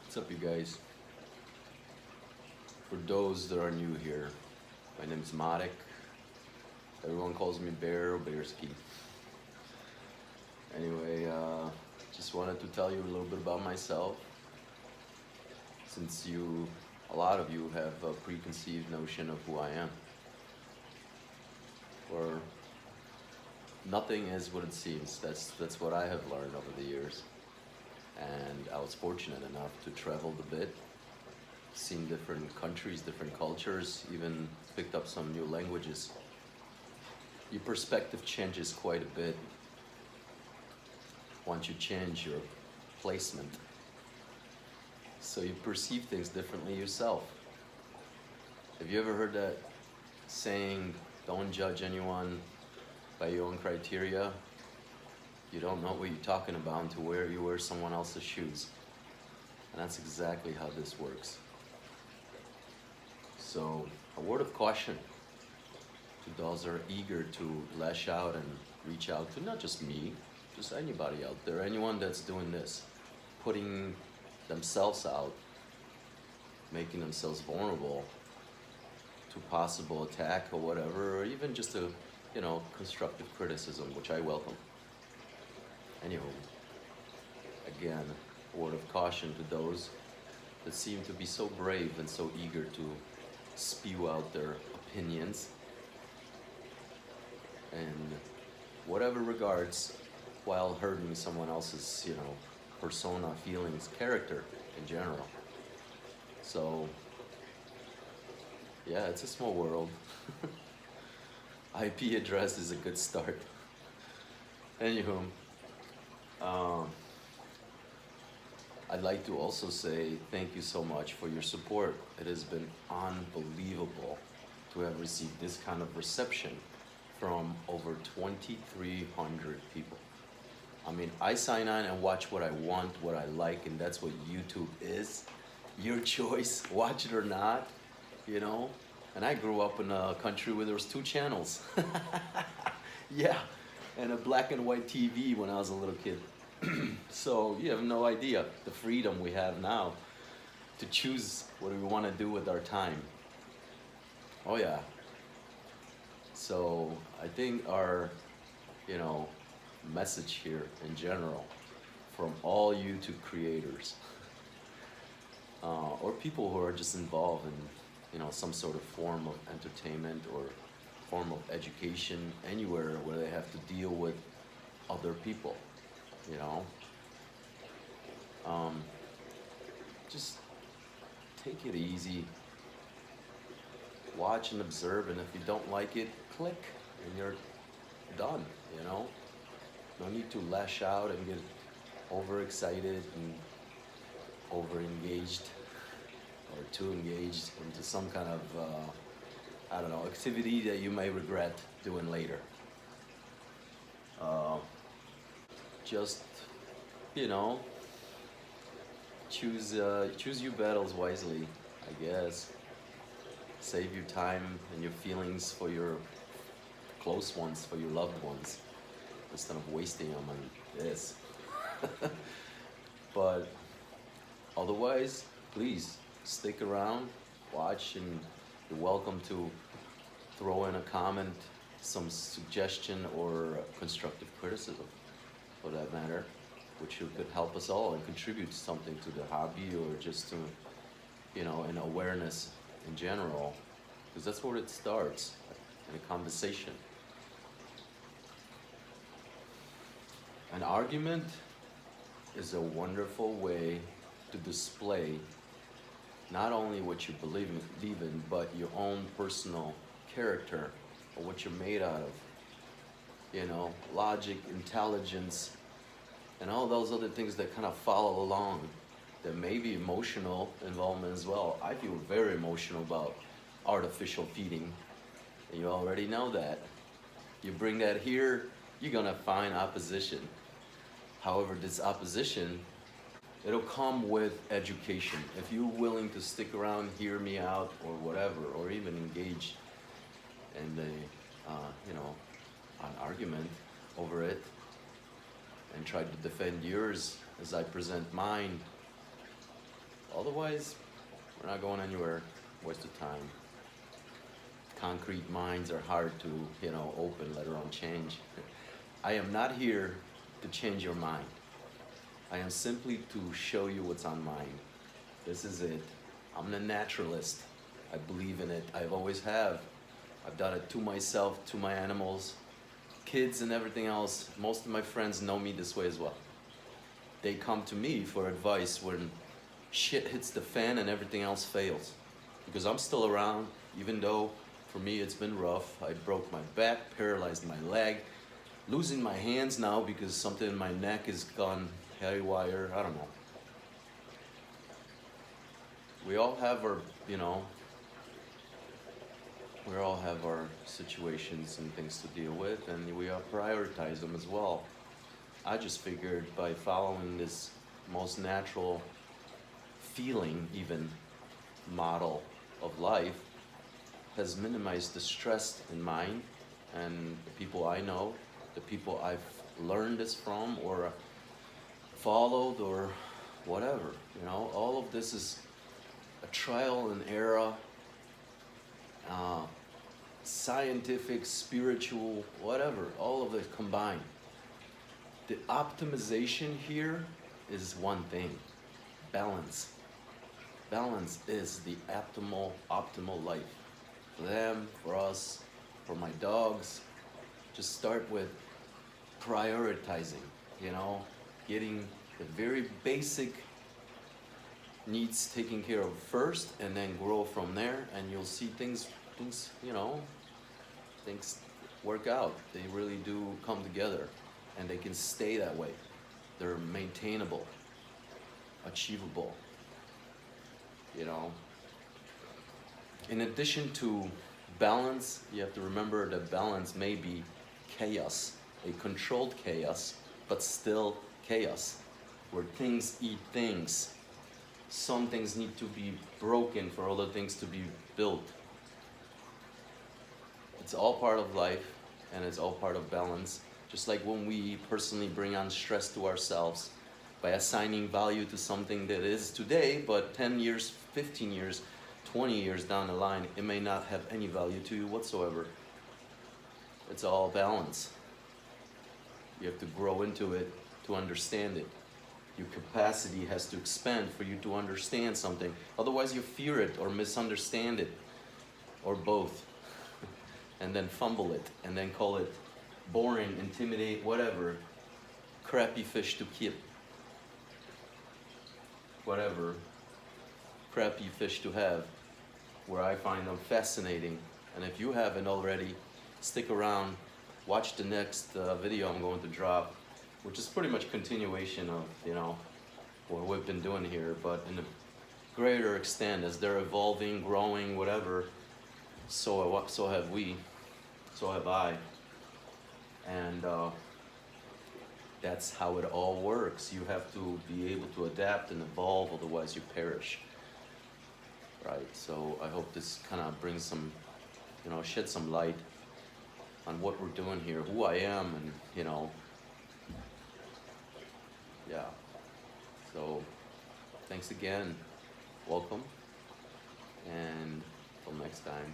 What's up, you guys? For those that are new here, my name is Marek. Everyone calls me Bear or Bearski. Anyway, just wanted to tell you a little bit about myself, since a lot of you have a preconceived notion of who I am. Or nothing is what it seems. That's what I have learned over the years. And I was fortunate enough to travel a bit, seen different countries, different cultures, even picked up some new languages. Your perspective changes quite a bit once you change your placement. So you perceive things differently yourself. Have you ever heard that saying, don't judge anyone by your own criteria? You don't know what you're talking about until you wear someone else's shoes. And that's exactly how this works. So, a word of caution to those that are eager to lash out and reach out to not just me, just anybody out there, anyone that's doing this, putting themselves out, making themselves vulnerable to possible attack or whatever, or even just a, constructive criticism, which I welcome. Anywho, again, a word of caution to those that seem to be so brave and so eager to spew out their opinions in whatever regards, while hurting someone else's, persona, feelings, character in general. So, yeah, it's a small world. IP address is a good start. Anywho, I'd like to also say thank you so much for your support. It has been unbelievable to have received this kind of reception from over 2,300 people. I mean, I sign on and watch what I want, what I like, and that's what YouTube is. Your choice, watch it or not, And I grew up in a country where there was 2 channels. Yeah, and a black and white TV when I was a little kid. So you have no idea the freedom we have now to choose what we want to do with our time. Oh yeah. So I think our, message here in general from all YouTube creators or people who are just involved in, some sort of form of entertainment or form of education anywhere where they have to deal with other people. Just take it easy, watch and observe, and if you don't like it, click and you're done. No need to lash out and get overexcited and over engaged or too engaged into some kind of activity that you may regret doing later. Just, choose your battles wisely, I guess. Save your time and your feelings for your close ones, for your loved ones, instead of wasting them on this. But otherwise, please stick around, watch, and you're welcome to throw in a comment, some suggestion, or constructive criticism, for that matter, which could help us all and contribute something to the hobby or just to, an awareness in general, because that's where it starts, in a conversation. An argument is a wonderful way to display not only what you believe in, but your own personal character, or what you're made out of. Logic, intelligence, and all those other things that kind of follow along. There may be emotional involvement as well. I feel very emotional about artificial feeding, and you already know that. You bring that here, you're gonna find opposition. However, this opposition, it'll come with education. If you're willing to stick around, hear me out, or whatever, or even engage in an argument over it, and try to defend yours as I present mine, Otherwise, we're not going anywhere. Waste of time. Concrete minds are hard to, open, let alone change. I am not here to change your mind. I am simply to show you what's on mine. This is it. I'm the naturalist. I believe in it. I've always have. I've done it to myself, to my animals, kids and everything else. Most of my friends know me this way as well. They come to me for advice when shit hits the fan and everything else fails. Because I'm still around, even though for me it's been rough. I broke my back, paralyzed my leg, losing my hands now because something in my neck is gone haywire. I don't know. We all have our, we all have our situations and things to deal with, and we prioritize them as well. I just figured by following this most natural feeling, even model of life, has minimized the stress in mine and the people I know, the people I've learned this from or followed or whatever. All of this is a trial and error, scientific, spiritual, whatever, all of it combined. The optimization here is one thing: balance. Balance is the optimal life. For them, for us, for my dogs. Just start with prioritizing, getting the very basic needs taken care of first, and then grow from there, and you'll see things work out. They really do come together, and they can stay that way. They're maintainable, achievable. In addition to balance, you have to remember that balance may be chaos, a controlled chaos, but still chaos, where things eat things. Some things need to be broken for other things to be built. It's all part of life, and it's all part of balance. Just like when we personally bring on stress to ourselves by assigning value to something that is today, but 10 years, 15 years, 20 years down the line, it may not have any value to you whatsoever. It's all balance. You have to grow into it to understand it. Your capacity has to expand for you to understand something. Otherwise you fear it or misunderstand it, or both. And then fumble it, and then call it boring, intimidate, whatever. Crappy fish to keep. Whatever. Crappy fish to have. Where I find them fascinating. And if you haven't already, stick around. Watch the next video I'm going to drop, which is pretty much continuation of, what we've been doing here, but in a greater extent as they're evolving, growing, whatever. So have we, so have I, and that's how it all works. You have to be able to adapt and evolve, otherwise you perish, right? So I hope this kind of brings some, shed some light on what we're doing here, who I am, and yeah. So thanks again, welcome, and until next time.